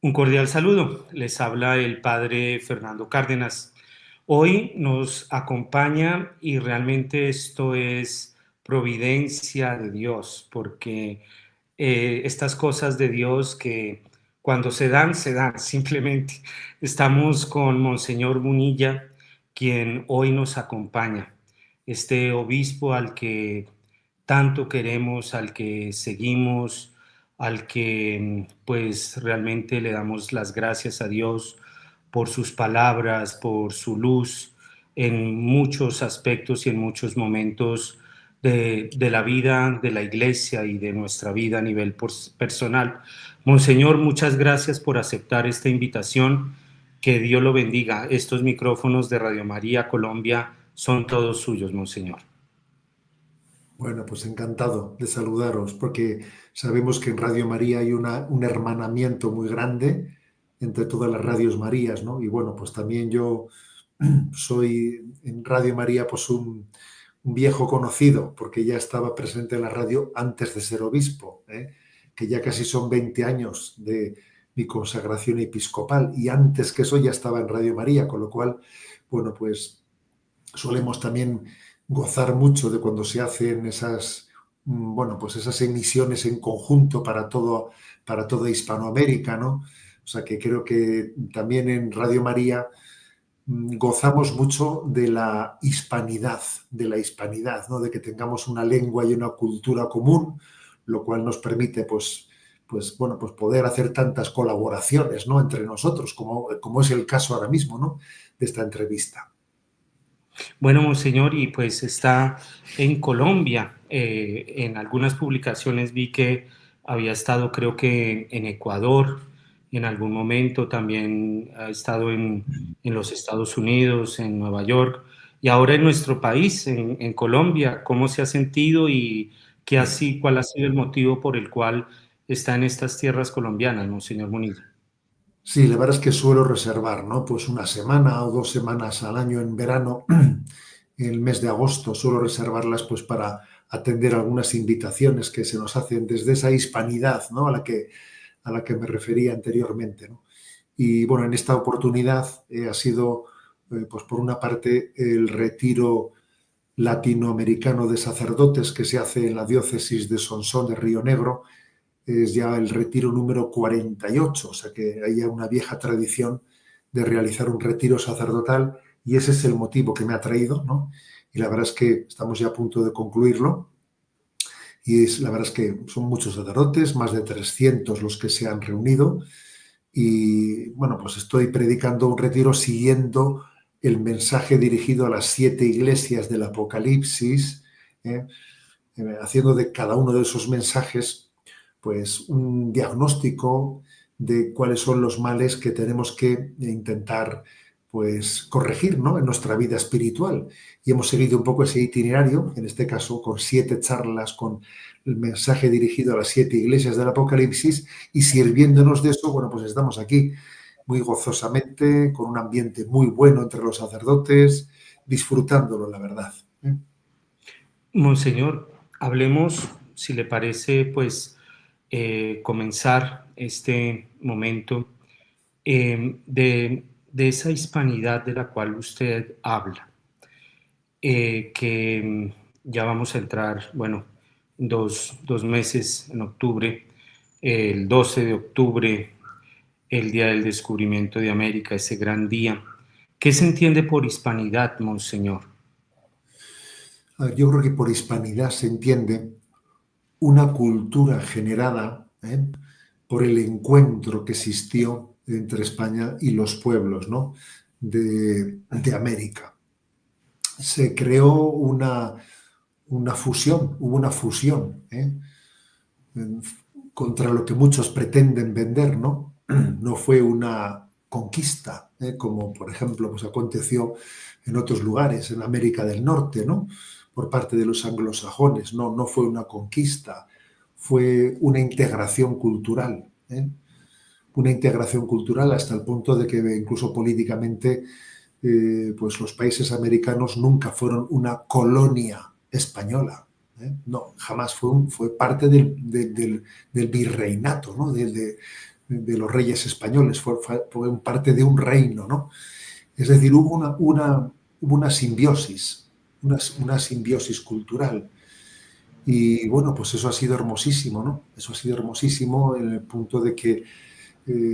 Un cordial saludo. Les habla el padre Fernando Cárdenas. Hoy nos acompaña y realmente esto es providencia de Dios, porque estas cosas de Dios que cuando se dan simplemente. Estamos con Monseñor Munilla, quien hoy nos acompaña. Este obispo al que tanto queremos, al que seguimos, al que pues realmente le damos las gracias a Dios por sus palabras, por su luz en muchos aspectos y en muchos momentos de la vida de la iglesia y de nuestra vida a nivel personal. Monseñor, muchas gracias por aceptar esta invitación. Que Dios lo bendiga. Estos micrófonos de Radio María Colombia son todos suyos, Monseñor. Bueno, pues encantado de saludaros, porque sabemos que en Radio María hay un hermanamiento muy grande entre todas las radios Marías, ¿no? Y bueno, pues también yo soy en Radio María pues un viejo conocido, porque ya estaba presente en la radio antes de ser obispo, ¿eh? Que ya casi son 20 años de mi consagración episcopal, y antes que eso ya estaba en Radio María, con lo cual, bueno, pues solemos también gozar mucho de cuando se hacen esas, bueno, pues esas emisiones en conjunto para toda Hispanoamérica, ¿no? O sea que creo que también en Radio María gozamos mucho de la hispanidad, ¿no? De que tengamos una lengua y una cultura común, lo cual nos permite, bueno, pues poder hacer tantas colaboraciones, ¿no? Entre nosotros, como es el caso ahora mismo, ¿no? De esta entrevista. Bueno, Monseñor, y pues está en Colombia. En algunas publicaciones vi que había estado, creo que en Ecuador, en algún momento también ha estado en los Estados Unidos, en Nueva York, y ahora en nuestro país, en Colombia. ¿Cómo se ha sentido y cuál ha sido el motivo por el cual está en estas tierras colombianas, Monseñor Munilla? Sí, la verdad es que suelo reservar, ¿no? Pues una semana o 2 semanas al año en verano, en el mes de agosto, suelo reservarlas pues para atender algunas invitaciones que se nos hacen desde esa hispanidad, ¿no? A la que me refería anteriormente, ¿no? Y bueno, en esta oportunidad ha sido, pues por una parte, el retiro latinoamericano de sacerdotes que se hace en la diócesis de Sonsón de Río Negro. Es ya el retiro número 48, o sea que hay ya una vieja tradición de realizar un retiro sacerdotal, y ese es el motivo que me ha traído, ¿no? Y la verdad es que estamos ya a punto de concluirlo, y la verdad es que son muchos sacerdotes, más de 300 los que se han reunido, y bueno, pues estoy predicando un retiro siguiendo el mensaje dirigido a las 7 iglesias del Apocalipsis, ¿eh? Haciendo de cada uno de esos mensajes pues un diagnóstico de cuáles son los males que tenemos que intentar pues corregir, ¿no? En nuestra vida espiritual. Y hemos seguido un poco ese itinerario, en este caso con 7 charlas, con el mensaje dirigido a las 7 iglesias del Apocalipsis, y sirviéndonos de eso, bueno, pues estamos aquí muy gozosamente, con un ambiente muy bueno entre los sacerdotes, disfrutándolo, la verdad, ¿eh? Monseñor, hablemos, si le parece, pues comenzar este momento de esa hispanidad de la cual usted habla, que ya vamos a entrar, bueno, dos meses en octubre, el 12 de octubre, el Día del Descubrimiento de América, ese gran día. ¿Qué se entiende por hispanidad, Monseñor? A ver, yo creo que por hispanidad se entiende una cultura generada, por el encuentro que existió entre España y los pueblos, ¿no? de América. Se creó una fusión, hubo una fusión, en- contra lo que muchos pretenden vender, ¿no? No fue una conquista, como por ejemplo pues aconteció en otros lugares, en América del Norte, ¿no? Por parte de los anglosajones. No, no fue una conquista, fue una integración cultural, ¿eh? Una integración cultural hasta el punto de que incluso políticamente pues los países americanos nunca fueron una colonia española, ¿eh? No, jamás fue parte del virreinato, ¿no? de los reyes españoles, fue parte de un reino, ¿no? Es decir, hubo una simbiosis, una simbiosis cultural. Y bueno, pues eso ha sido hermosísimo, ¿no? Eso ha sido hermosísimo en el punto de que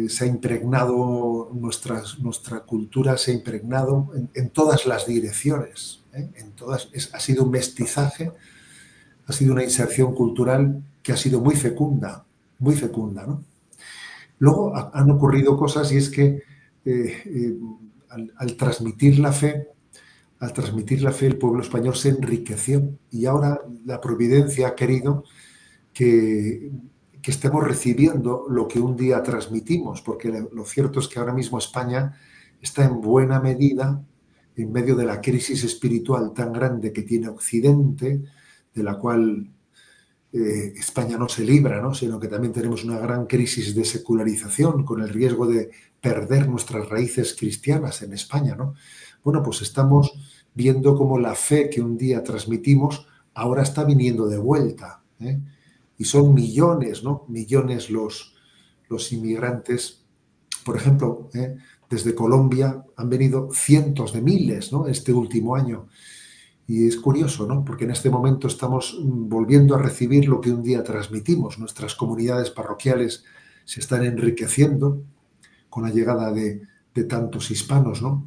se ha impregnado, nuestra cultura se ha impregnado en todas las direcciones, ¿eh? Ha sido un mestizaje, ha sido una inserción cultural que ha sido muy fecunda, ¿no? Luego han ocurrido cosas y es que al transmitir la fe, el pueblo español se enriqueció y ahora la providencia ha querido que, que estemos recibiendo lo que un día transmitimos, porque lo cierto es que ahora mismo España está en buena medida en medio de la crisis espiritual tan grande que tiene Occidente, de la cual España no se libra, ¿no? Sino que también tenemos una gran crisis de secularización con el riesgo de perder nuestras raíces cristianas en España, ¿no? Bueno, pues estamos viendo cómo la fe que un día transmitimos ahora está viniendo de vuelta, ¿eh? Y son millones, ¿no? Millones los inmigrantes. Por ejemplo, desde Colombia han venido cientos de miles, ¿no? Este último año. Y es curioso, ¿no? Porque en este momento estamos volviendo a recibir lo que un día transmitimos. Nuestras comunidades parroquiales se están enriqueciendo con la llegada de tantos hispanos, ¿no?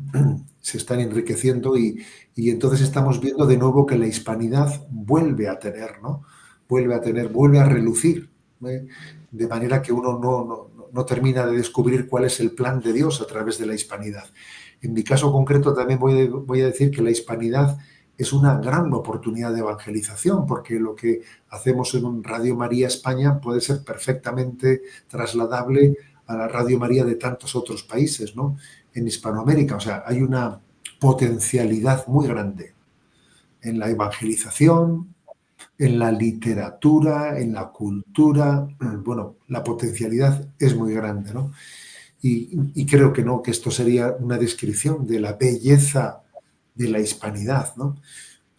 Se están enriqueciendo y entonces estamos viendo de nuevo que la hispanidad vuelve a tener, ¿no? Vuelve a relucir, ¿eh? De manera que uno no termina de descubrir cuál es el plan de Dios a través de la hispanidad. En mi caso concreto también voy a decir que la hispanidad es una gran oportunidad de evangelización, porque lo que hacemos en un Radio María España puede ser perfectamente trasladable a la Radio María de tantos otros países, ¿no? En Hispanoamérica. O sea, hay una potencialidad muy grande en la evangelización, en la literatura, en la cultura. Bueno, la potencialidad es muy grande, ¿no? Y creo que no, que esto sería una descripción de la belleza de la hispanidad, ¿no?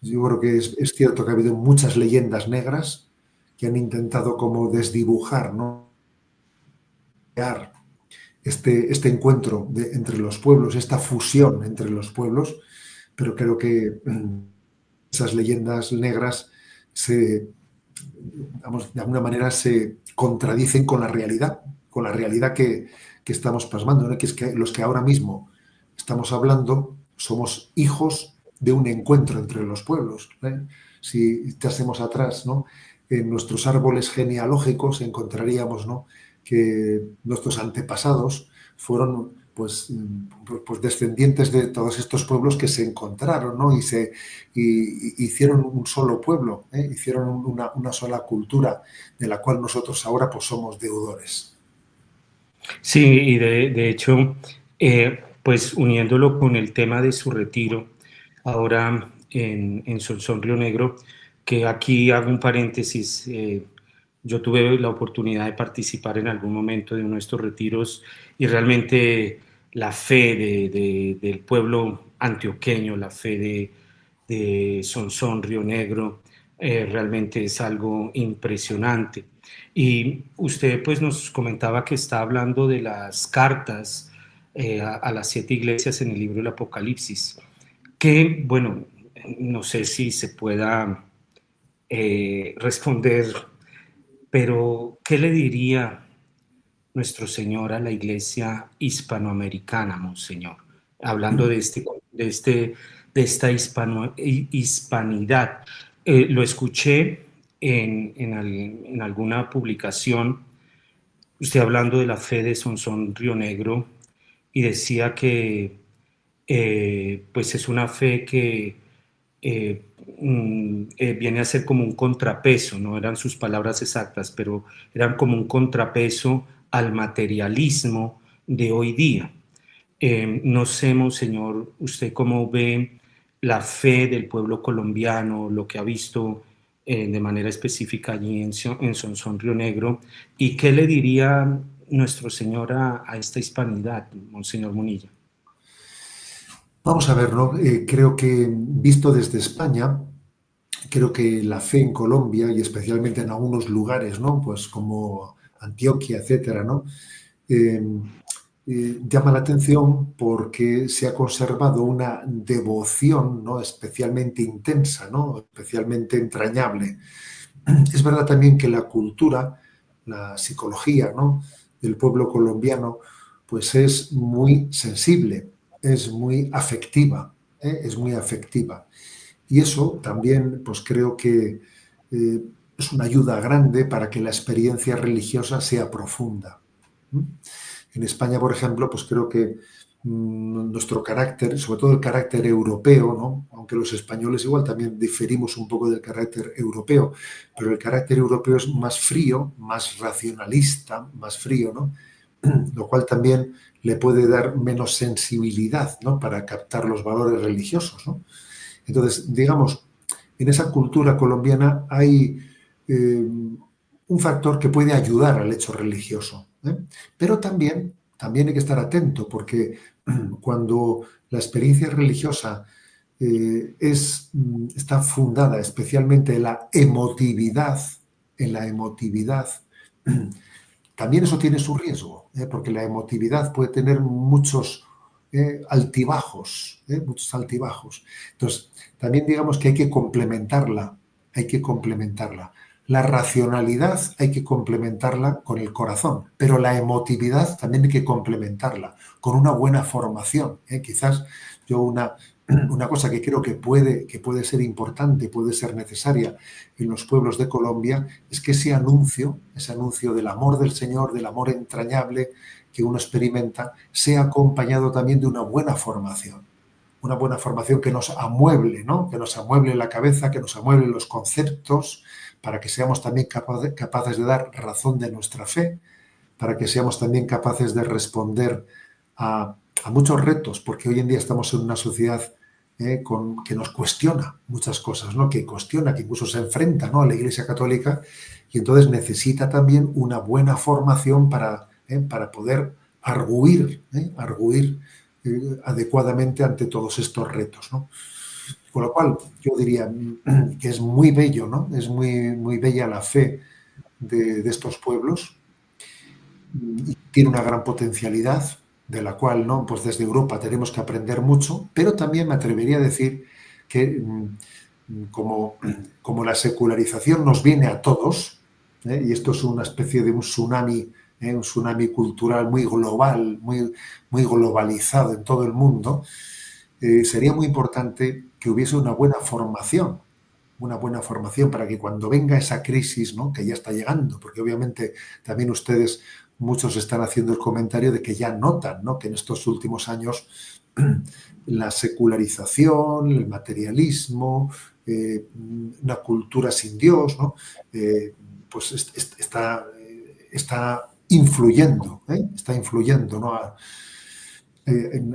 Yo creo que es cierto que ha habido muchas leyendas negras que han intentado como desdibujar, ¿no? Este encuentro entre los pueblos, esta fusión entre los pueblos, pero creo que esas leyendas negras de alguna manera se contradicen con la realidad que estamos plasmando, ¿no? Que es que los que ahora mismo estamos hablando somos hijos de un encuentro entre los pueblos, ¿eh? Si echásemos atrás, ¿no? En nuestros árboles genealógicos encontraríamos, ¿no? Que nuestros antepasados fueron pues descendientes de todos estos pueblos que se encontraron, ¿no? Y hicieron un solo pueblo, ¿eh? Hicieron una sola cultura de la cual nosotros ahora pues somos deudores. Sí, y de hecho, pues uniéndolo con el tema de su retiro, ahora en Sonsón Río Negro, que aquí hago un paréntesis, yo tuve la oportunidad de participar en algún momento de uno de estos retiros y realmente la fe del pueblo antioqueño, la fe de Sonsón Río Negro, realmente es algo impresionante. Y usted pues nos comentaba que está hablando de las cartas a las 7 iglesias en el libro del Apocalipsis, que bueno, no sé si se pueda responder, pero ¿qué le diría nuestro Señor a la iglesia hispanoamericana, Monseñor? Hablando de esta hispanidad. Lo escuché en alguna publicación, usted hablando de la fe de Sonsón Río Negro, y decía que pues es una fe que viene a ser como un contrapeso, no eran sus palabras exactas, pero eran como un contrapeso al materialismo de hoy día. No sé, Monseñor, usted cómo ve la fe del pueblo colombiano, lo que ha visto de manera específica allí en Sonsón Río Negro, y qué le diría nuestro Señor a esta hispanidad, Monseñor Munilla. Vamos a ver, ¿no? Creo que visto desde España, creo que la fe en Colombia y especialmente en algunos lugares, ¿no? Pues como Antioquia, etcétera, ¿no? eh, llama la atención porque se ha conservado una devoción, ¿no?, especialmente intensa, ¿no?, especialmente entrañable. Es verdad también que la cultura, la psicología, ¿no?, del pueblo colombiano, pues es muy sensible, es muy afectiva, ¿eh? Es muy afectiva. Y eso también, pues creo que eh, es una ayuda grande para que la experiencia religiosa sea profunda. ¿Mm? En España, por ejemplo, pues creo que nuestro carácter, sobre todo el carácter europeo, ¿no?, aunque los españoles igual también diferimos un poco del carácter europeo, pero el carácter europeo es más frío, más racionalista, más frío, ¿no? Lo cual también le puede dar menos sensibilidad, ¿no?, para captar los valores religiosos, ¿no? Entonces, digamos, en esa cultura colombiana hay un factor que puede ayudar al hecho religioso, ¿eh? Pero también hay que estar atento porque cuando la experiencia religiosa está fundada especialmente en la emotividad, también eso tiene su riesgo, porque la emotividad puede tener muchos altibajos, muchos altibajos. Entonces, también digamos que hay que complementarla. La racionalidad hay que complementarla con el corazón, pero la emotividad también hay que complementarla con una buena formación. Quizás yo una cosa que creo que puede ser importante, puede ser necesaria en los pueblos de Colombia, es que ese anuncio del amor del Señor, del amor entrañable que uno experimenta, sea acompañado también de una buena formación que nos amueble, ¿no?, que nos amueble la cabeza, que nos amueble los conceptos, para que seamos también capaces de dar razón de nuestra fe, para que seamos también capaces de responder a muchos retos, porque hoy en día estamos en una sociedad que nos cuestiona muchas cosas, ¿no?, que cuestiona, que incluso se enfrenta, ¿no?, a la Iglesia Católica, y entonces necesita también una buena formación para poder arguir adecuadamente ante todos estos retos, ¿no? Con lo cual, yo diría que es muy bello, ¿no? Es muy bella la fe de estos pueblos, y tiene una gran potencialidad de la cual, ¿no?, pues desde Europa tenemos que aprender mucho, pero también me atrevería a decir que como la secularización nos viene a todos, y esto es una especie de un tsunami cultural muy global, muy globalizado en todo el mundo, sería muy importante que hubiese una buena formación para que cuando venga esa crisis, ¿no?, que ya está llegando, porque obviamente también ustedes, muchos están haciendo el comentario de que ya notan, ¿no?, que en estos últimos años la secularización, el materialismo, una cultura sin Dios, ¿no?, pues está influyendo, está influyendo, ¿no?,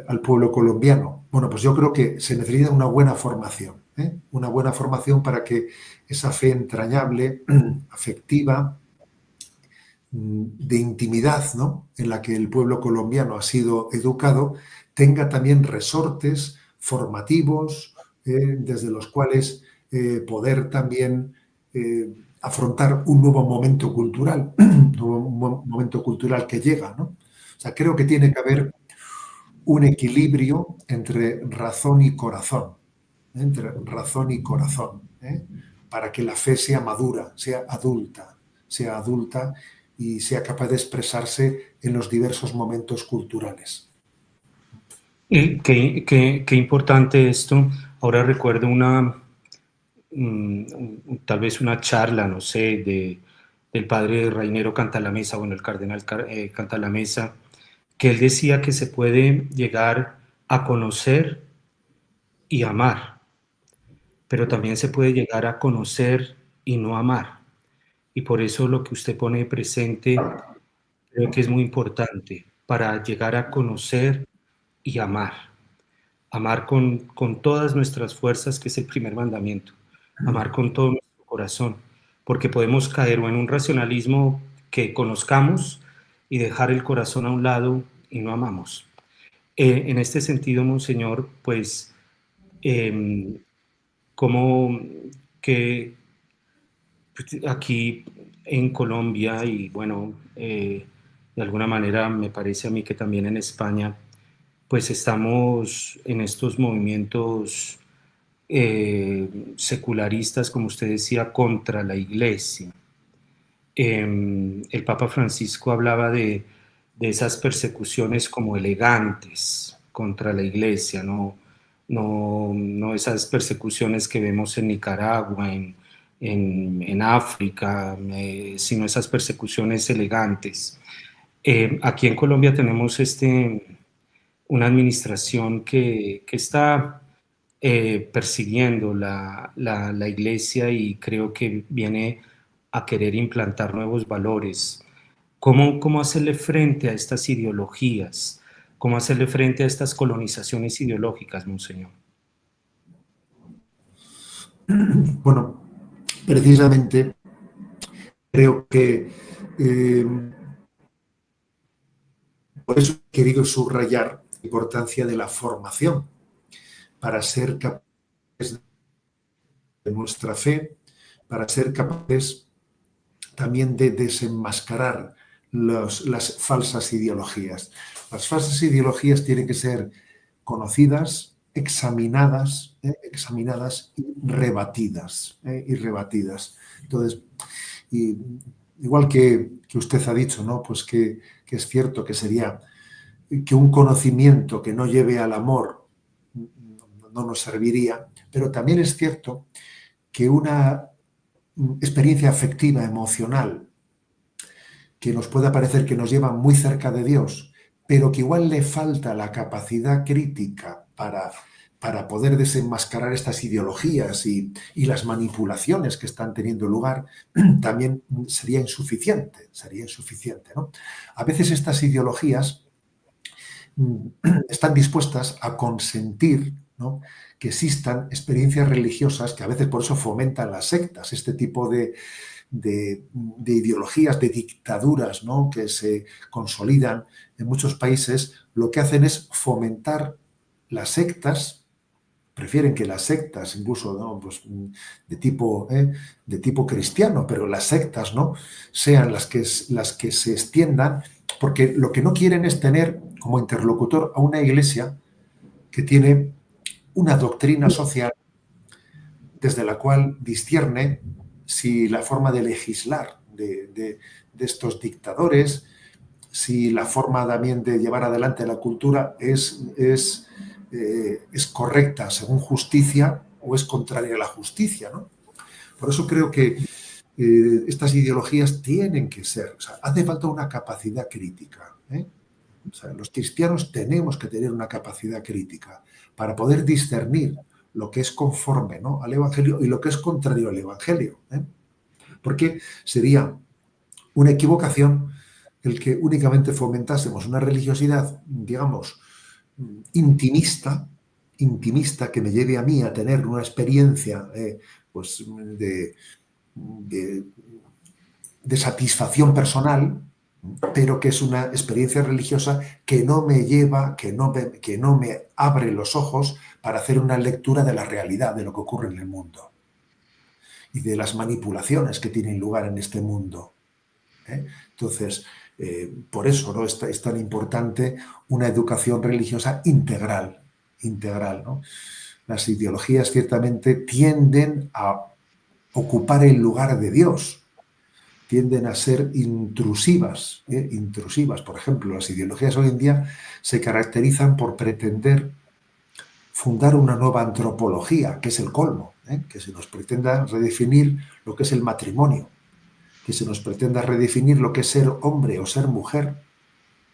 al pueblo colombiano. Bueno, pues yo creo que se necesita una buena formación, una buena formación para que esa fe entrañable, afectiva, de intimidad, ¿no?, en la que el pueblo colombiano ha sido educado, tenga también resortes formativos, desde los cuales poder también afrontar un nuevo momento cultural, un nuevo momento cultural que llega, ¿no? O sea, creo que tiene que haber un equilibrio entre razón y corazón, para que la fe sea madura, sea adulta y sea capaz de expresarse en los diversos momentos culturales. Qué importante esto. Ahora recuerdo tal vez una charla, no sé, del padre Rainero Cantalamessa, bueno, el cardenal Cantalamessa, que él decía que se puede llegar a conocer y amar, pero también se puede llegar a conocer y no amar. Y por eso lo que usted pone presente creo que es muy importante para llegar a conocer y amar. Amar con todas nuestras fuerzas, que es el primer mandamiento. Amar con todo nuestro corazón, porque podemos caer o en un racionalismo que conozcamos y dejar el corazón a un lado y no amamos. En este sentido, Monseñor, pues, eh, como que aquí en Colombia y bueno, de alguna manera me parece a mí que también en España, pues estamos en estos movimientos secularistas, como usted decía, contra la iglesia. El Papa Francisco hablaba de esas persecuciones como elegantes contra la iglesia, no esas persecuciones que vemos en Nicaragua, en África, sino esas persecuciones elegantes. Aquí en Colombia tenemos una administración que está persiguiendo la iglesia y creo que viene a querer implantar nuevos valores. ¿Cómo hacerle frente a estas ideologías? ¿Cómo hacerle frente a estas colonizaciones ideológicas, Monseñor? Bueno, precisamente creo que eh, por eso he querido subrayar la importancia de la formación para ser capaces de nuestra fe, para ser capaces también de desenmascarar las falsas ideologías. Las falsas ideologías tienen que ser conocidas, examinadas y rebatidas. Y rebatidas. Entonces, igual que usted ha dicho, ¿no? Pues que es cierto que sería que un conocimiento que no lleve al amor no nos serviría, pero también es cierto que una experiencia afectiva, emocional, que nos pueda parecer que nos lleva muy cerca de Dios, pero que igual le falta la capacidad crítica para poder desenmascarar estas ideologías y las manipulaciones que están teniendo lugar, también sería insuficiente, ¿no? A veces estas ideologías están dispuestas a consentir, ¿no?, que existan experiencias religiosas que a veces por eso fomentan las sectas, este tipo de ideologías, de dictaduras, ¿no?, que se consolidan en muchos países, lo que hacen es fomentar las sectas, prefieren que las sectas, incluso, ¿no?, pues, de tipo cristiano, pero las sectas, ¿no?, sean las que se extiendan, porque lo que no quieren es tener como interlocutor a una iglesia que tiene una doctrina social desde la cual discierne si la forma de legislar de estos dictadores, si la forma también de llevar adelante la cultura es correcta según justicia o es contraria a la justicia, ¿no? Por eso creo que estas ideologías tienen que ser, o sea, hace falta una capacidad crítica, ¿eh? O sea, los cristianos tenemos que tener una capacidad crítica para poder discernir lo que es conforme, ¿no?, al Evangelio y lo que es contrario al Evangelio, ¿eh? Porque sería una equivocación el que únicamente fomentásemos una religiosidad, digamos, intimista, intimista, que me lleve a mí a tener una experiencia pues de, de satisfacción personal, pero que es una experiencia religiosa que no me lleva, que no me abre los ojos para hacer una lectura de la realidad, de lo que ocurre en el mundo y de las manipulaciones que tienen lugar en este mundo, ¿eh? Entonces, por eso, ¿no?, es tan importante una educación religiosa integral, integral, ¿no? Las ideologías ciertamente tienden a ocupar el lugar de Dios, tienden a ser intrusivas, intrusivas. Por ejemplo, las ideologías hoy en día se caracterizan por pretender fundar una nueva antropología, que es el colmo, que se nos pretenda redefinir lo que es el matrimonio, que se nos pretenda redefinir lo que es ser hombre o ser mujer.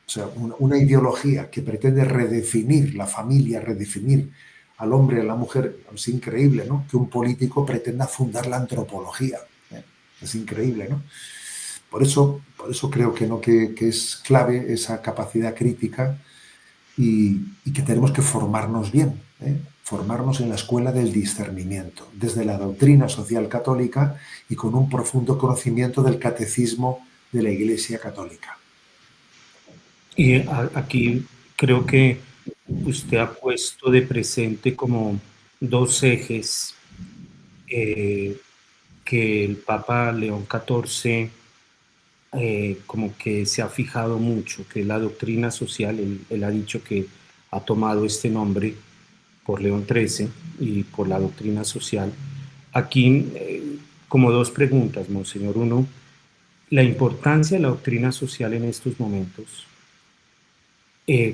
O sea, una ideología que pretende redefinir la familia, redefinir al hombre y a la mujer. Es increíble, ¿no?, que un político pretenda fundar la antropología. Es increíble, ¿no? Por eso creo que, ¿no?, que es clave esa capacidad crítica y que tenemos que formarnos bien, formarnos en la escuela del discernimiento, desde la doctrina social católica y con un profundo conocimiento del catecismo de la Iglesia Católica. Y aquí creo que usted ha puesto de presente como dos ejes eh, que el Papa León XIV como que se ha fijado mucho, que la doctrina social, él ha dicho que ha tomado este nombre por León XIII y por la doctrina social. Aquí, como dos preguntas, Monseñor. Uno, la importancia de la doctrina social en estos momentos,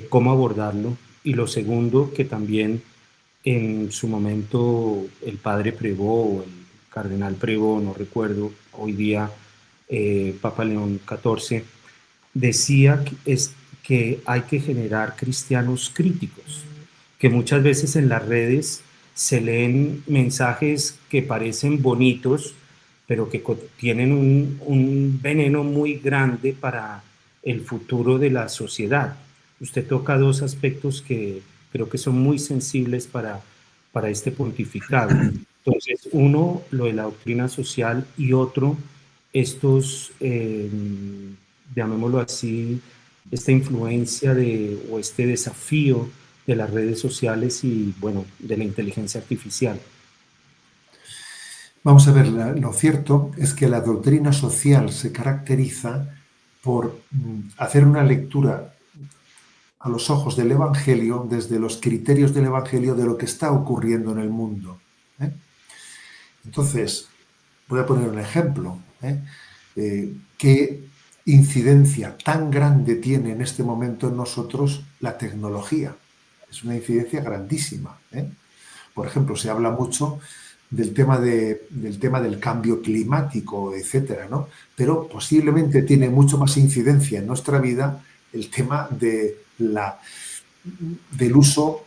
cómo abordarlo. Y lo segundo, que también en su momento el padre Prevot, o el cardenal Prevot, no recuerdo, hoy día Papa León XIV, decía que hay que generar cristianos críticos, que muchas veces en las redes se leen mensajes que parecen bonitos, pero que tienen un veneno muy grande para el futuro de la sociedad. Usted toca dos aspectos que creo que son muy sensibles para este pontificado. Entonces, uno, lo de la doctrina social, y otro, estos, llamémoslo así, esta influencia o este desafío de las redes sociales y, bueno, de la inteligencia artificial. Vamos a ver, lo cierto es que la doctrina social se caracteriza por hacer una lectura a los ojos del Evangelio, desde los criterios del Evangelio de lo que está ocurriendo en el mundo. Entonces, voy a poner un ejemplo. ¿Qué incidencia tan grande tiene en este momento en nosotros la tecnología? Es una incidencia grandísima. Por ejemplo, se habla mucho del tema del cambio climático, etcétera, ¿no? Pero posiblemente tiene mucho más incidencia en nuestra vida el tema del uso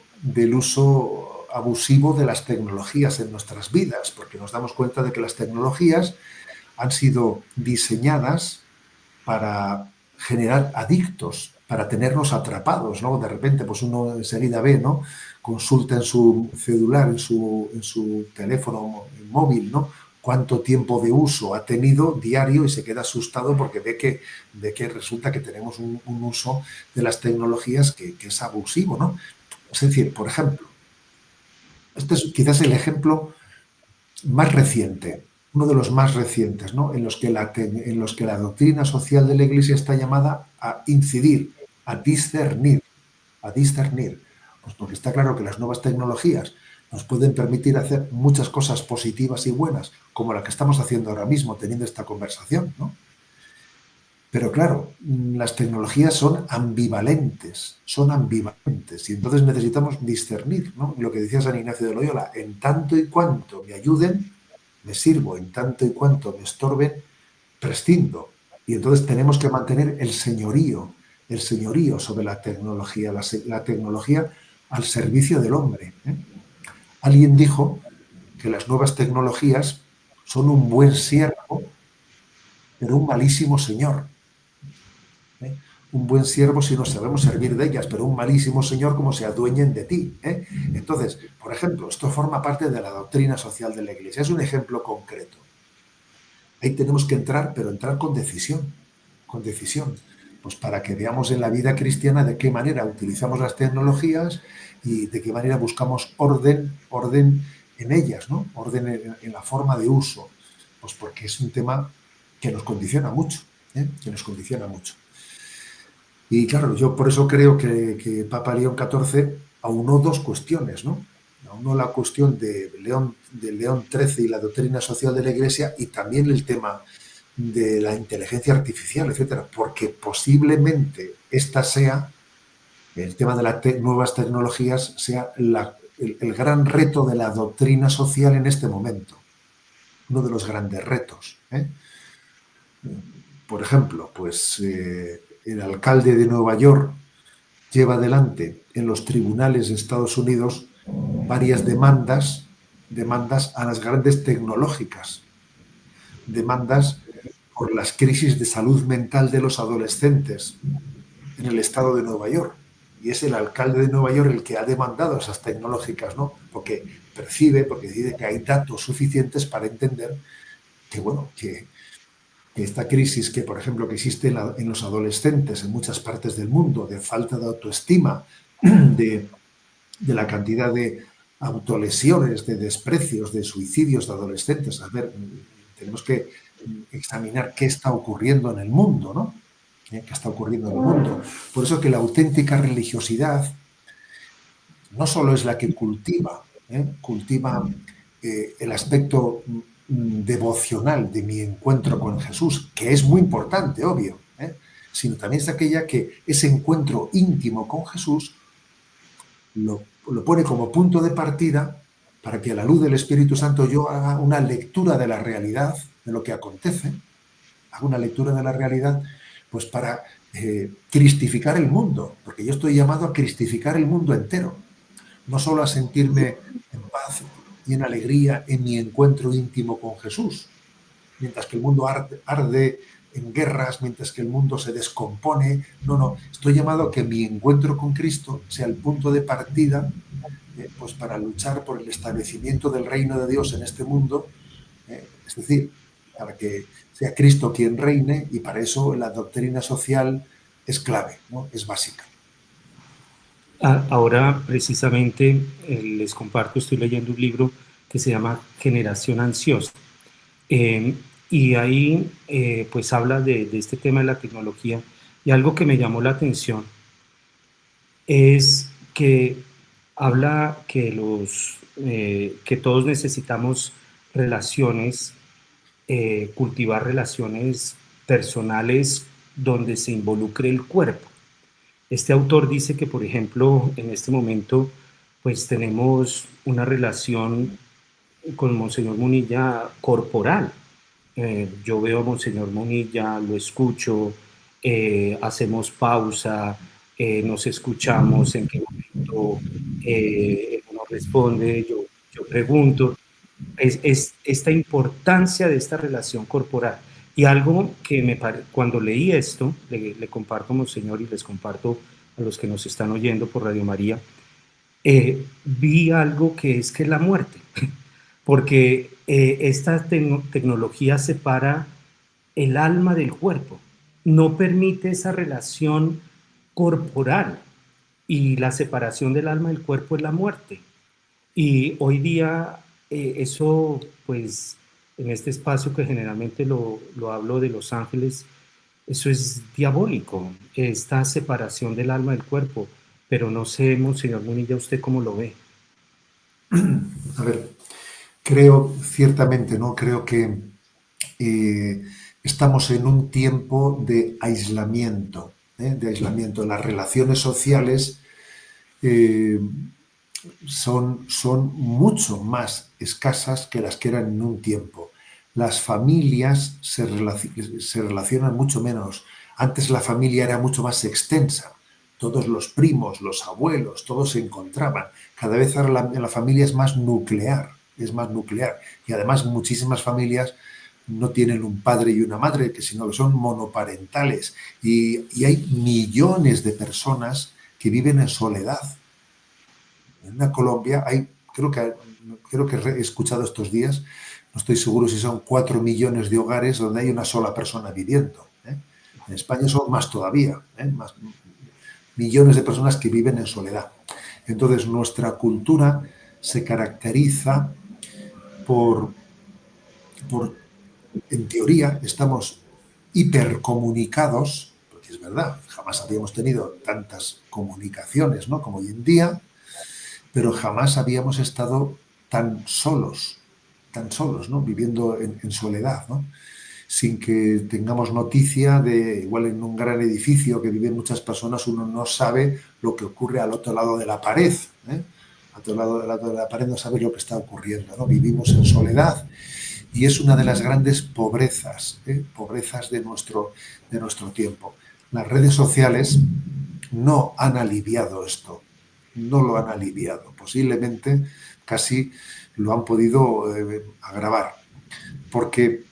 abusivo de las tecnologías en nuestras vidas, porque nos damos cuenta de que las tecnologías han sido diseñadas para generar adictos, para tenernos atrapados, ¿no? De repente, pues uno enseguida ve, ¿no? Consulta en su celular, en su teléfono móvil, ¿no? Cuánto tiempo de uso ha tenido diario y se queda asustado porque ve que resulta que tenemos un uso de las tecnologías que es abusivo, ¿no? Es decir, por ejemplo, este es quizás el ejemplo más reciente, uno de los más recientes, ¿no? en los que la doctrina social de la Iglesia está llamada a incidir, a discernir, pues porque está claro que las nuevas tecnologías nos pueden permitir hacer muchas cosas positivas y buenas, como la que estamos haciendo ahora mismo, teniendo esta conversación, ¿no? Pero claro, las tecnologías son ambivalentes, y entonces necesitamos discernir, ¿no? Lo que decía San Ignacio de Loyola, en tanto y cuanto me ayuden, me sirvo, en tanto y cuanto me estorben, prescindo. Y entonces tenemos que mantener el señorío sobre la tecnología al servicio del hombre. Alguien dijo que las nuevas tecnologías son un buen siervo, pero un malísimo señor. Un buen siervo si nos sabemos servir de ellas, pero un malísimo señor como se adueñen de ti. Entonces, por ejemplo, esto forma parte de la doctrina social de la Iglesia. Es un ejemplo concreto. Ahí tenemos que entrar, pero entrar con decisión, pues para que veamos en la vida cristiana de qué manera utilizamos las tecnologías y de qué manera buscamos orden en ellas, ¿no? Orden en la forma de uso, pues porque es un tema que nos condiciona mucho, Y claro, yo por eso creo que Papa León XIV aunó dos cuestiones, ¿no? Aunó la cuestión de León XIII y la doctrina social de la Iglesia y también el tema de la inteligencia artificial, etcétera, porque posiblemente el tema de las nuevas tecnologías sea el gran reto de la doctrina social en este momento, uno de los grandes retos. Por ejemplo, pues el alcalde de Nueva York lleva adelante en los tribunales de Estados Unidos varias demandas a las grandes tecnológicas, demandas por las crisis de salud mental de los adolescentes en el estado de Nueva York. Y es el alcalde de Nueva York el que ha demandado esas tecnológicas, ¿no? Porque dice que hay datos suficientes para entender que, bueno, que esta crisis que, por ejemplo, que existe en los adolescentes en muchas partes del mundo, de falta de autoestima, de la cantidad de autolesiones, de desprecios, de suicidios de adolescentes. A ver, tenemos que examinar qué está ocurriendo en el mundo, ¿no? ¿Qué está ocurriendo en el mundo? Por eso que la auténtica religiosidad no solo es la que cultiva el aspecto devocional de mi encuentro con Jesús, que es muy importante, obvio, sino también es aquella que ese encuentro íntimo con Jesús lo pone como punto de partida para que a la luz del Espíritu Santo yo haga una lectura de la realidad, de lo que acontece, haga una lectura de la realidad, pues para cristificar el mundo, porque yo estoy llamado a cristificar el mundo entero, no solo a sentirme en paz y en alegría en mi encuentro íntimo con Jesús, mientras que el mundo arde en guerras, mientras que el mundo se descompone. No, no, estoy llamado a que mi encuentro con Cristo sea el punto de partida pues para luchar por el establecimiento del reino de Dios en este mundo, es decir, para que sea Cristo quien reine, y para eso la doctrina social es clave, ¿no? Es básica. Ahora, precisamente, les comparto, estoy leyendo un libro que se llama Generación Ansiosa. Eh, y ahí, pues, habla de este tema de la tecnología. Y algo que me llamó la atención es que habla que todos necesitamos relaciones, cultivar relaciones personales donde se involucre el cuerpo. Este autor dice que, por ejemplo, en este momento, pues tenemos una relación con Monseñor Munilla corporal. Yo veo a Monseñor Munilla, lo escucho, hacemos pausa, nos escuchamos, en qué momento él no responde, yo pregunto. Es esta importancia de esta relación corporal. Y algo que cuando leí esto, le comparto a Monseñor y les comparto a los que nos están oyendo por Radio María, vi algo que es la muerte, porque esta tecnología separa el alma del cuerpo, no permite esa relación corporal, y la separación del alma del cuerpo es la muerte. Y hoy día eso, pues, en este espacio que generalmente lo hablo de los ángeles, eso es diabólico, esta separación del alma del cuerpo. Pero no sé, Monseñor Munilla, ¿usted cómo lo ve? A ver, creo ciertamente, ¿no? Creo que estamos en un tiempo de aislamiento, de aislamiento. Las relaciones sociales eh, son mucho más escasas que las que eran en un tiempo. Las familias se relacionan mucho menos. Antes la familia era mucho más extensa. Todos los primos, los abuelos, todos se encontraban. Cada vez la familia es más nuclear, es más nuclear. Y además muchísimas familias no tienen un padre y una madre, sino que son monoparentales. Y hay millones de personas que viven en soledad. En Colombia hay, creo que he escuchado estos días, no estoy seguro si son 4 millones de hogares donde hay una sola persona viviendo. En España son más todavía, más millones de personas que viven en soledad. Entonces nuestra cultura se caracteriza por en teoría, estamos hipercomunicados, porque es verdad, jamás habíamos tenido tantas comunicaciones, ¿no?, como hoy en día, pero jamás habíamos estado tan solos, ¿no?, viviendo en soledad, ¿no?, sin que tengamos noticia de, igual en un gran edificio que viven muchas personas, uno no sabe lo que ocurre al otro lado de la pared, al otro lado de la pared no sabe lo que está ocurriendo, ¿no? Vivimos en soledad y es una de las grandes pobrezas, pobrezas de nuestro tiempo. Las redes sociales no han aliviado esto, no lo han aliviado, posiblemente casi lo han podido agravar, porque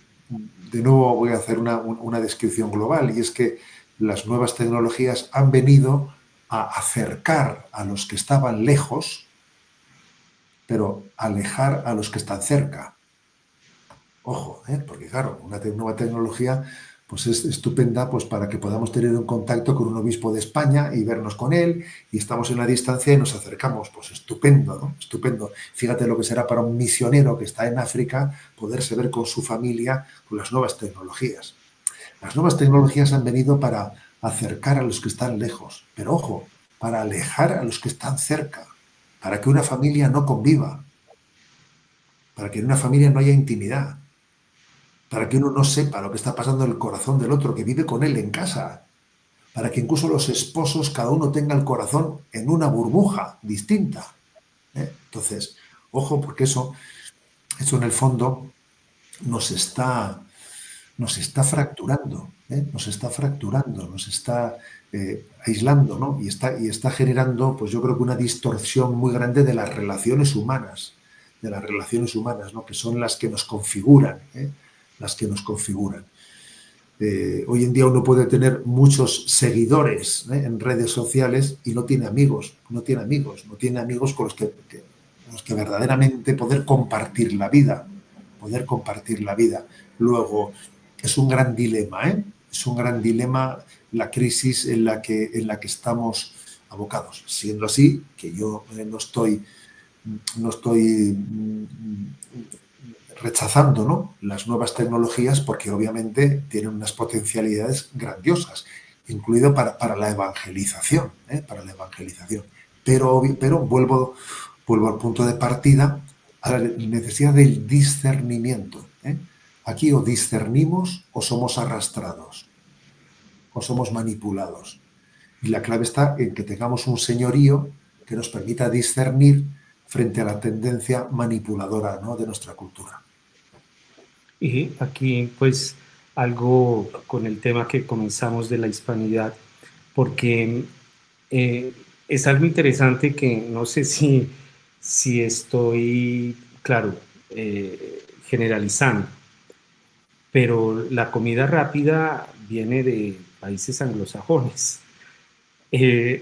de nuevo voy a hacer una descripción global, y es que las nuevas tecnologías han venido a acercar a los que estaban lejos, pero alejar a los que están cerca. Ojo, porque claro, una nueva tecnología pues es estupenda pues para que podamos tener un contacto con un obispo de España y vernos con él, y estamos en la distancia y nos acercamos. Pues estupendo, ¿no? Estupendo. Fíjate lo que será para un misionero que está en África poderse ver con su familia con las nuevas tecnologías. Las nuevas tecnologías han venido para acercar a los que están lejos, pero ojo, para alejar a los que están cerca, para que una familia no conviva, para que en una familia no haya intimidad, para que uno no sepa lo que está pasando en el corazón del otro, que vive con él en casa, para que incluso los esposos, cada uno tenga el corazón en una burbuja distinta. Entonces, ojo, porque eso en el fondo nos está fracturando, nos está fracturando, nos está aislando, ¿no? Y está generando, pues yo creo que una distorsión muy grande de las relaciones humanas, ¿no? Que son las que nos configuran, las que nos configuran. Hoy en día uno puede tener muchos seguidores en redes sociales y no tiene amigos con los que verdaderamente poder compartir la vida, Luego, es un gran dilema, es un gran dilema la crisis en la que estamos abocados. Siendo así, que yo no estoy rechazando, ¿no?, las nuevas tecnologías, porque obviamente tienen unas potencialidades grandiosas, incluido para la evangelización, Pero vuelvo al punto de partida, a la necesidad del discernimiento. Aquí o discernimos o somos arrastrados, o somos manipulados. Y la clave está en que tengamos un señorío que nos permita discernir frente a la tendencia manipuladora, ¿no?, de nuestra cultura. Y aquí, pues, algo con el tema que comenzamos de la hispanidad, porque es algo interesante que no sé si estoy, claro, generalizando, pero la comida rápida viene de países anglosajones. En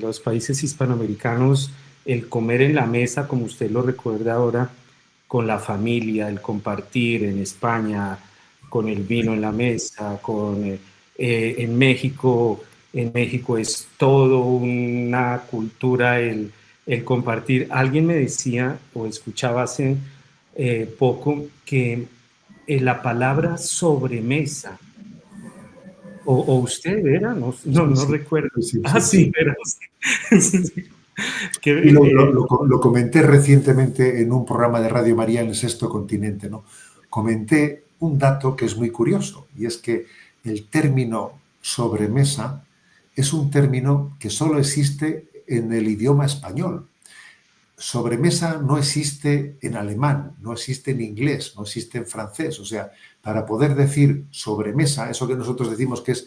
los países hispanoamericanos, el comer en la mesa, como usted lo recuerda ahora, con la familia, el compartir en España, con el vino en la mesa, en México es todo una cultura el compartir. Alguien me decía o escuchaba hace poco que la palabra sobremesa, o usted era, no Sí, recuerdo. sí, Ah, sí, sí. sí, pero sí, sí. Que, Y lo comenté recientemente en un programa de Radio María en el Sexto Continente, ¿no? Comenté un dato que es muy curioso, y es que el término sobremesa es un término que solo existe en el idioma español. Sobremesa no existe en alemán, no existe en inglés, no existe en francés. O sea, para poder decir sobremesa, eso que nosotros decimos que es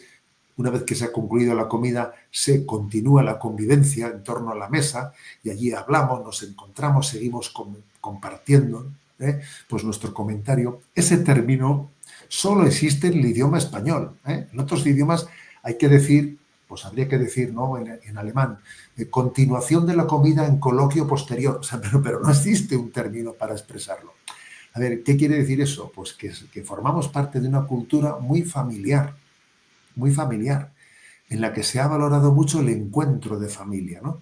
una vez que se ha concluido la comida, se continúa la convivencia en torno a la mesa y allí hablamos, nos encontramos, seguimos compartiendo pues nuestro comentario. Ese término solo existe en el idioma español. En otros idiomas hay que decir, pues habría que decir, ¿no?, en alemán, continuación de la comida en coloquio posterior. O sea, pero no existe un término para expresarlo. A ver, ¿qué quiere decir eso? Pues que formamos parte de una cultura muy familiar, en la que se ha valorado mucho el encuentro de familia, ¿no?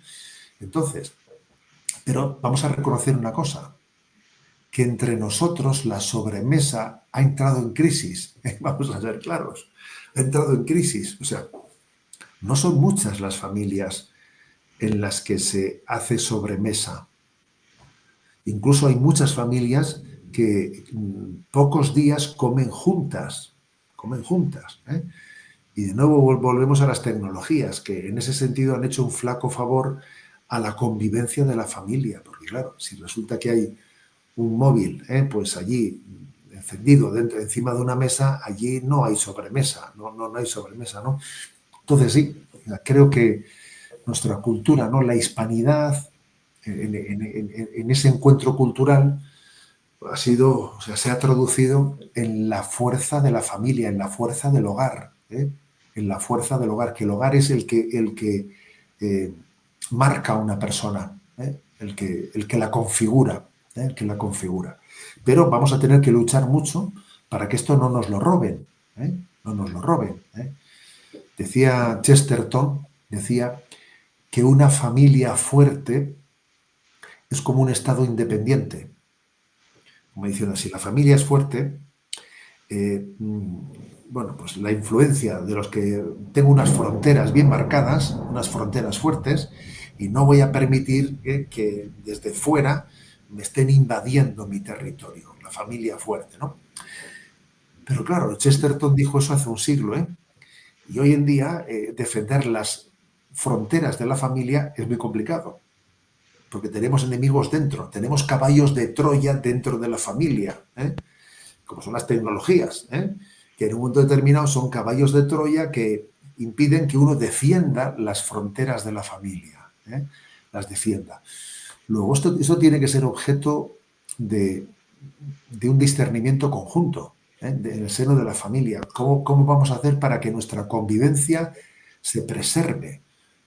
Entonces, pero vamos a reconocer una cosa, que entre nosotros la sobremesa ha entrado en crisis. Vamos a ser claros, ha entrado en crisis. O sea, no son muchas las familias en las que se hace sobremesa. Incluso hay muchas familias que pocos días comen juntas. Y de nuevo volvemos a las tecnologías, que en ese sentido han hecho un flaco favor a la convivencia de la familia. Porque claro, si resulta que hay un móvil, pues allí encendido encima de una mesa, allí no hay sobremesa, no hay sobremesa, ¿no? Entonces sí, creo que nuestra cultura, ¿no?, la hispanidad, en ese encuentro cultural, ha sido, o sea, se ha traducido en la fuerza de la familia, en la fuerza del hogar, en la fuerza del hogar, que el hogar es el que marca a una persona, el que la configura, el que la configura. Pero vamos a tener que luchar mucho para que esto no nos lo roben, ¿eh? No nos lo roben, ¿eh? Decía Chesterton, decía que una familia fuerte es como un estado independiente. Como diciendo, si la familia es fuerte, bueno, pues la influencia de los que tengo unas fronteras bien marcadas, unas fronteras fuertes, y no voy a permitir que desde fuera me estén invadiendo mi territorio, la familia fuerte, ¿no? Pero claro, Chesterton dijo eso hace un siglo, ¿eh? Y hoy en día defender las fronteras de la familia es muy complicado, porque tenemos enemigos dentro, tenemos caballos de Troya dentro de la familia, ¿eh? Como son las tecnologías, ¿eh? Que en un momento determinado son caballos de Troya que impiden que uno defienda las fronteras de la familia, ¿eh? Las defienda. Luego, esto tiene que ser objeto de, de un discernimiento conjunto, ¿eh? En el seno de la familia. ¿Cómo vamos a hacer para que nuestra convivencia se preserve?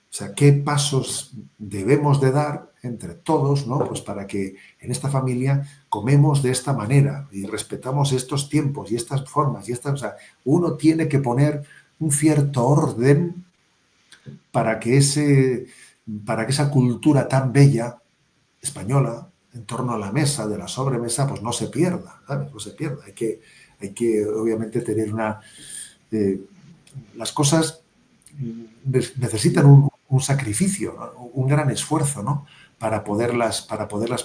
O sea, ¿qué pasos debemos de dar entre todos, ¿no? Pues para que en esta familia comemos de esta manera y respetamos estos tiempos y estas formas y estas, o sea, uno tiene que poner un cierto orden para que para que esa cultura tan bella española en torno a la mesa, de la sobremesa, pues no se pierda, ¿sabes? No se pierda. Hay que obviamente tener eh, las cosas necesitan un sacrificio, ¿no? Un gran esfuerzo, ¿no? Para poderlas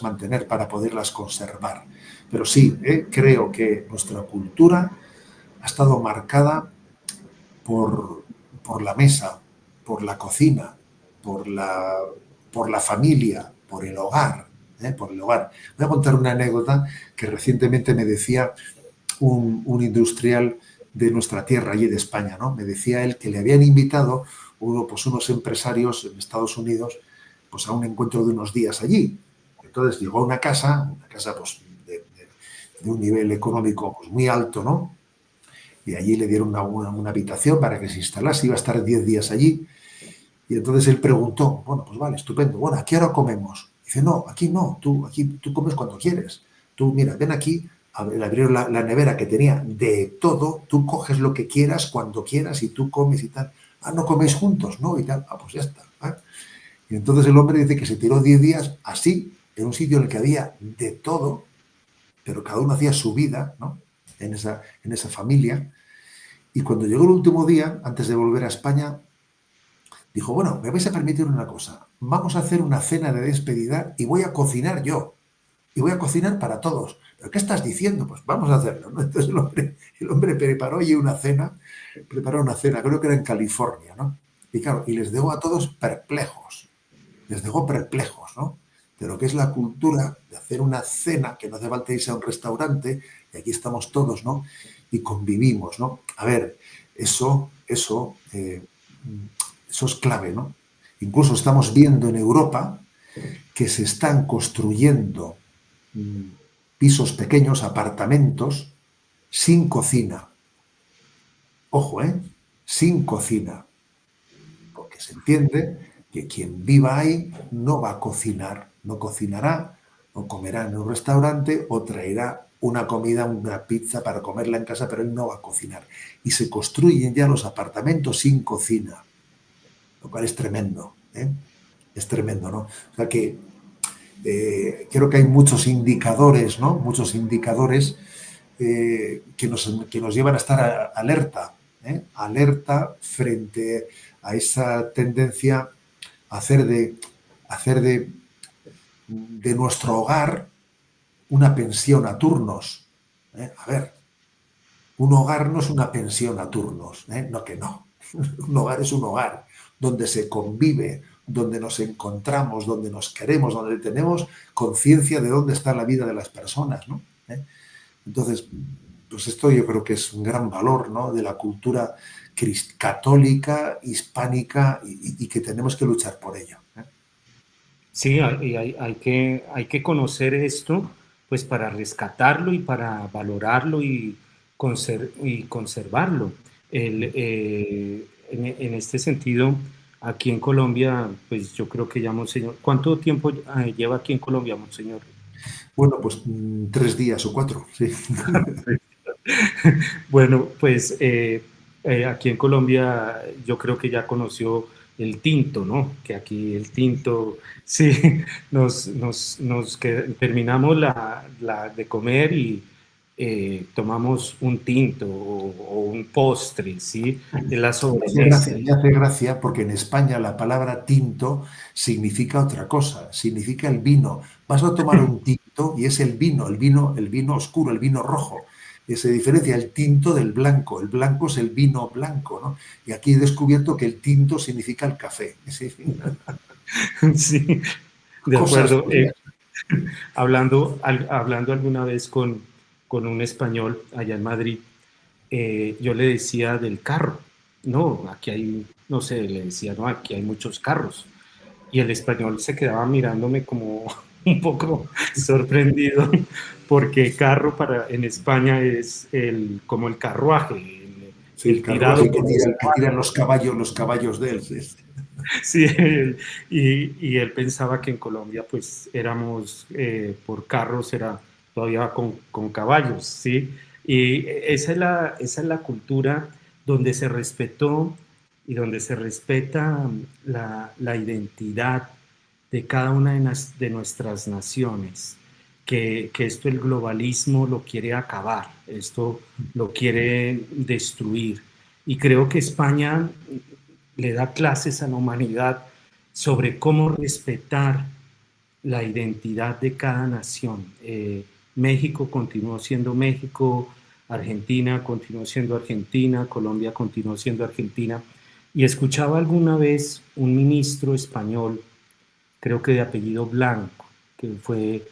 mantener, para poderlas conservar. Pero sí, creo que nuestra cultura ha estado marcada por, por la mesa, por la cocina, por la, por la familia, por el hogar, por el hogar. Voy a contar una anécdota que recientemente me decía un industrial de nuestra tierra, allí de España, ¿no? Me decía él que le habían invitado unos empresarios en Estados Unidos pues, a un encuentro de unos días allí. Entonces llegó a una casa pues, de un nivel económico pues, muy alto, ¿no? Y allí le dieron una habitación para que se instalase, iba a estar 10 días allí. Y entonces él preguntó, bueno, pues vale, estupendo, bueno, ¿a qué hora comemos? Dice, no, aquí no, aquí tú comes cuando quieres. Tú, mira, ven aquí, le abrieron la nevera que tenía de todo, tú coges lo que quieras, cuando quieras, y tú comes y tal. Ah, ¿no coméis juntos? No, y tal. Ah, pues ya está. ¿Eh? Y entonces el hombre dice que se tiró 10 días así, en un sitio en el que había de todo, pero cada uno hacía su vida, ¿no? En esa familia. Y cuando llegó el último día, antes de volver a España, dijo, bueno, me vais a permitir una cosa, vamos a hacer una cena de despedida y voy a cocinar yo, y voy a cocinar para todos. ¿Pero qué estás diciendo? Pues vamos a hacerlo, ¿no? Entonces el hombre preparó una cena, creo que era en California, ¿no? Y claro, y les dejó a todos perplejos, ¿no? De lo que es la cultura de hacer una cena, que no hace falta irse a un restaurante, y aquí estamos todos, ¿no? Y convivimos, ¿no? A ver, eso es clave, ¿no? Incluso estamos viendo en Europa que se están construyendo pisos pequeños, apartamentos, sin cocina. Ojo, sin cocina. Porque se entiende que quien viva ahí no va a cocinar, no cocinará, o comerá en un restaurante, o traerá una comida, una pizza para comerla en casa, pero él no va a cocinar. Y se construyen ya los apartamentos sin cocina, lo cual es tremendo, ¿eh? Es tremendo, ¿no? O sea que creo que hay muchos indicadores, ¿no? Muchos indicadores que nos llevan a estar alerta, alerta frente a esa tendencia a hacer de nuestro hogar una pensión a turnos. A ver, un hogar no es una pensión a turnos, no que no. Un hogar es un hogar donde se convive, donde nos encontramos, donde nos queremos, donde tenemos conciencia de dónde está la vida de las personas, ¿no? Entonces, pues esto yo creo que es un gran valor, ¿no? De la cultura católica, hispánica y que tenemos que luchar por ello. Sí, hay que conocer esto, pues para rescatarlo y para valorarlo y conservarlo. En este sentido, aquí en Colombia, pues yo creo que ya, Monseñor, ¿cuánto tiempo lleva aquí en Colombia, Monseñor? Bueno, pues 3 días o 4, sí. Bueno, pues aquí en Colombia yo creo que ya conoció el tinto, ¿no? Que aquí el tinto, sí, terminamos de comer y tomamos un tinto o un postre, ¿sí? Es la sobremesa. Me hace gracia porque en España la palabra tinto significa otra cosa, significa el vino. Vas a tomar un tinto y es el vino oscuro, el vino rojo. Y se diferencia el tinto del blanco. El blanco es el vino blanco, ¿no? Y aquí he descubierto que el tinto significa el café. Sí, Sí, de cosas acuerdo. curiosas. Hablando alguna vez con un español allá en Madrid, yo le decía del carro. No, aquí hay, no sé, le decía, no, aquí hay muchos carros. Y el español se quedaba mirándome como un poco sorprendido, porque carro en España es como el carruaje, Sí, el el tirado carruaje por los que tiran caballos. los caballos de él. Sí. Sí, y él pensaba que en Colombia pues éramos por carros, era todavía con caballos, ¿sí? Y esa es la cultura donde se respetó y donde se respeta la identidad de cada una de nuestras naciones, que esto el globalismo lo quiere acabar, esto lo quiere destruir. Y creo que España le da clases a la humanidad sobre cómo respetar la identidad de cada nación. México continuó siendo México, Argentina continuó siendo Argentina, Colombia continuó siendo Argentina. Y escuchaba alguna vez un ministro español, creo que de apellido Blanco, que fue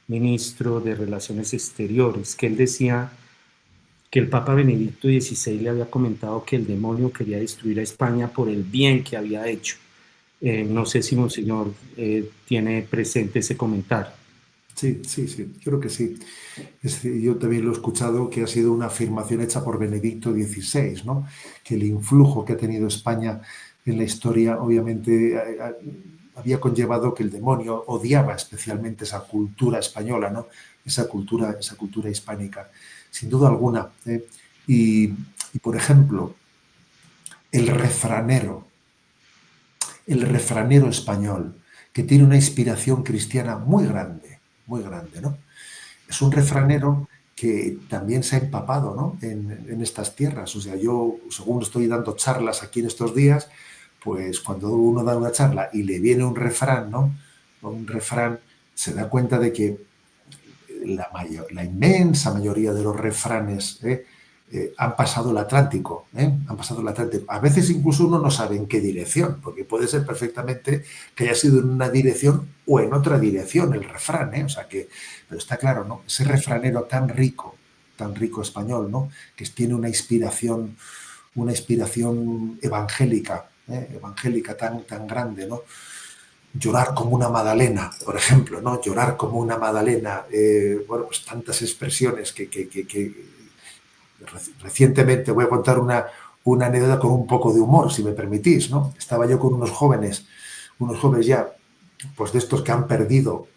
ministro de Relaciones Exteriores, que él decía que el Papa Benedicto XVI le había comentado que el demonio quería destruir a España por el bien que había hecho. No sé si Monseñor tiene presente ese comentario. Sí, sí, sí, yo creo que sí. Yo también lo he escuchado que ha sido una afirmación hecha por Benedicto XVI, ¿no? Que el influjo que ha tenido España en la historia, obviamente, había conllevado que el demonio odiaba especialmente esa cultura española, ¿no? Esa cultura hispánica, sin duda alguna. ¿Eh? Y, por ejemplo, el refranero, el refranero español, que tiene una inspiración cristiana muy grande, ¿no? Es un refranero que también se ha empapado, ¿no? En estas tierras. O sea, yo, según estoy dando charlas aquí en estos días, pues cuando uno da una charla y le viene un refrán, ¿no? Un refrán, se da cuenta de que la inmensa mayoría de los refranes han pasado el Atlántico, han pasado el Atlántico. A veces incluso uno no sabe en qué dirección, porque puede ser perfectamente que haya sido en una dirección o en otra dirección el refrán, o sea que, pero está claro, ¿no? Ese refranero tan rico español, ¿no? Que tiene una inspiración evangélica, evangélica tan grande, ¿no? Llorar como una magdalena, por ejemplo, ¿no? Llorar como una magdalena, bueno, pues tantas expresiones que recientemente voy a contar una anécdota con un poco de humor, si me permitís, ¿no? Estaba yo con unos jóvenes ya, pues de estos que han perdido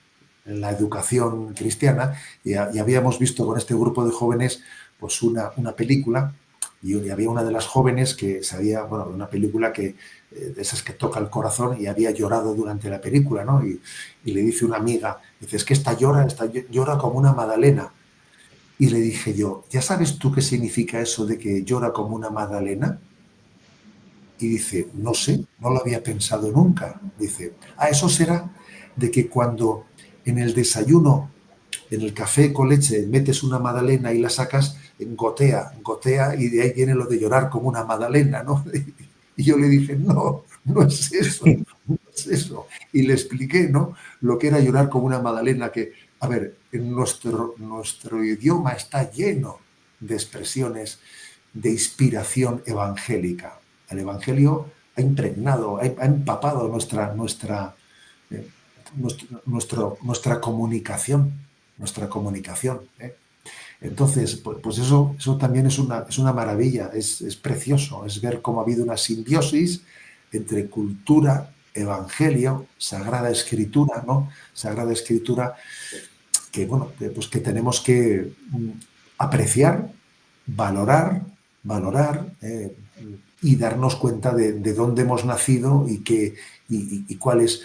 la educación cristiana y habíamos visto con este grupo de jóvenes pues una película y había una de las jóvenes que sabía, bueno, una película que de esas que toca el corazón y había llorado durante la película, ¿no? Y le dice una amiga, dice, es que llora como una magdalena. Y le dije yo, ¿ya sabes tú qué significa eso de que llora como una magdalena? Y dice, no sé, no lo había pensado nunca. Dice, eso será de que cuando en el desayuno, en el café con leche, metes una magdalena y la sacas, gotea, y de ahí viene lo de llorar como una magdalena, ¿no? Y yo le dije, no, no es eso, no es eso. Y le expliqué, ¿no? Lo que era llorar como una magdalena, que, a ver, en nuestro idioma está lleno de expresiones de inspiración evangélica. El Evangelio ha impregnado, ha empapado eh, nuestra comunicación, nuestra comunicación. Entonces, pues eso también es una maravilla, es precioso, es ver cómo ha habido una simbiosis entre cultura, evangelio, sagrada escritura, ¿no? Sagrada escritura que, bueno, pues que tenemos que apreciar valorar y darnos cuenta de dónde hemos nacido y cuál es,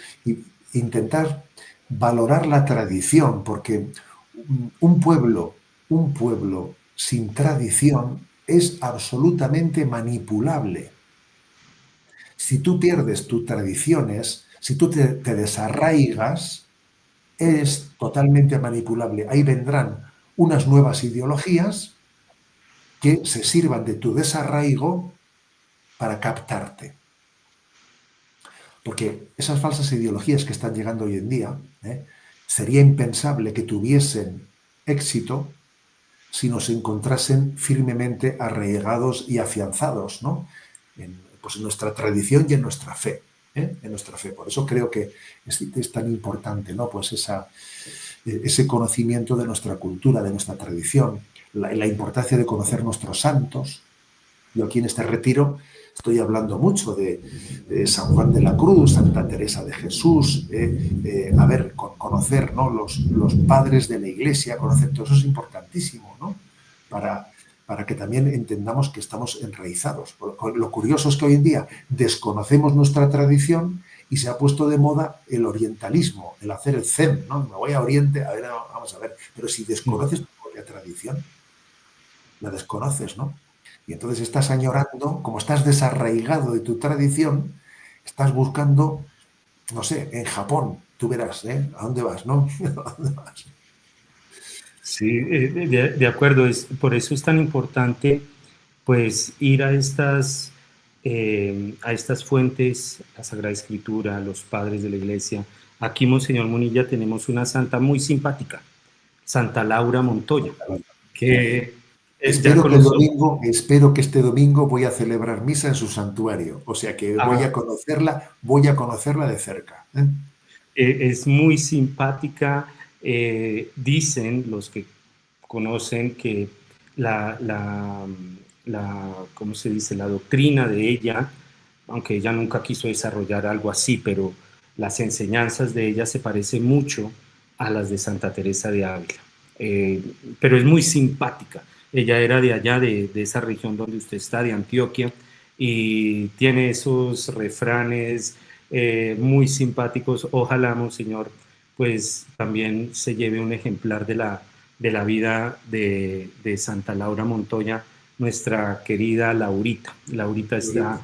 intentar valorar la tradición, porque un pueblo sin tradición es absolutamente manipulable. Si tú pierdes tus tradiciones, si tú te desarraigas, es totalmente manipulable. Ahí vendrán unas nuevas ideologías que se sirvan de tu desarraigo para captarte. Porque esas falsas ideologías que están llegando hoy en día, sería impensable que tuviesen éxito si nos encontrasen firmemente arraigados y afianzados, ¿no? Pues en nuestra tradición y en nuestra fe. En nuestra fe. Por eso creo que es tan importante, ¿no? Pues ese conocimiento de nuestra cultura, de nuestra tradición, la importancia de conocer nuestros santos. Yo aquí en este retiro estoy hablando mucho de San Juan de la Cruz, Santa Teresa de Jesús, conocer, ¿no? los padres de la Iglesia, conocer todo eso es importantísimo, ¿no? Para que también entendamos que estamos enraizados. Lo curioso es que hoy en día desconocemos nuestra tradición y se ha puesto de moda el orientalismo, el hacer el zen, ¿no? Me voy a Oriente, a ver, vamos a ver, pero si desconoces tu propia tradición, la desconoces, ¿no? Y entonces estás añorando, como estás desarraigado de tu tradición, estás buscando, no sé, en Japón, tú verás, ¿a dónde vas, no? ¿A dónde vas? Sí, de acuerdo, por eso es tan importante pues ir a estas fuentes, la Sagrada Escritura, los padres de la Iglesia. Aquí, Monseñor Munilla, tenemos una santa muy simpática, Santa Laura Montoya, que ya Espero con que nosotros. espero que este domingo voy a celebrar misa en su santuario, o sea que voy a conocerla de cerca. Es muy simpática. Dicen los que conocen que ¿cómo se dice? La doctrina de ella, aunque ella nunca quiso desarrollar algo así, pero las enseñanzas de ella se parecen mucho a las de Santa Teresa de Ávila. Pero es muy simpática. Ella era de allá, de esa región donde usted está, de Antioquia, y tiene esos refranes muy simpáticos. Ojalá, Monseñor, pues también se lleve un ejemplar de la vida de Santa Laura Montoya, nuestra querida Laurita. Laurita está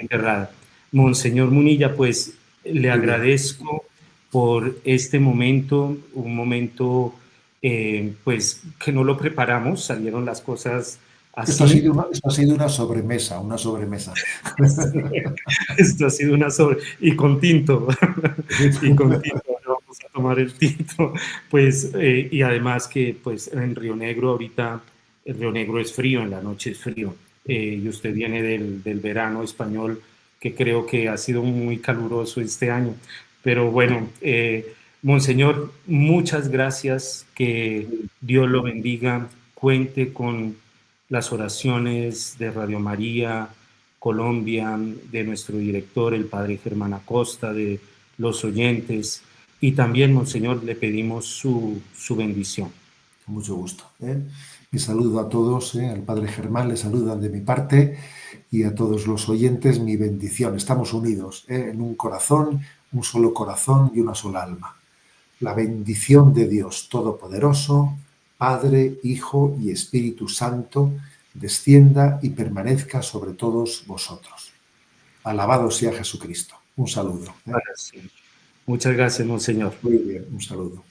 enterrada. Monseñor Munilla, pues le agradezco por este momento, un momento pues que no lo preparamos, salieron las cosas Esto así. ha sido una sobremesa, una sobremesa. Esto ha sido una sobre... Y con tinto, y con tinto, ahora vamos a tomar el tinto. Pues, y además que pues en Río Negro ahorita, el Río Negro es frío, en la noche es frío, y usted viene del verano español, que creo que ha sido muy caluroso este año. Pero bueno, Monseñor, muchas gracias, que Dios lo bendiga, cuente con las oraciones de Radio María Colombia, de nuestro director, el padre Germán Acosta, de los oyentes, y también, Monseñor, le pedimos su bendición. Con mucho gusto. Mi saludo a todos, al padre Germán le saludan de mi parte y a todos los oyentes mi bendición. Estamos unidos en un corazón, un solo corazón y una sola alma. La bendición de Dios Todopoderoso, Padre, Hijo y Espíritu Santo, descienda y permanezca sobre todos vosotros. Alabado sea Jesucristo. Un saludo. Sí. Muchas gracias, Monseñor. Muy bien, un saludo.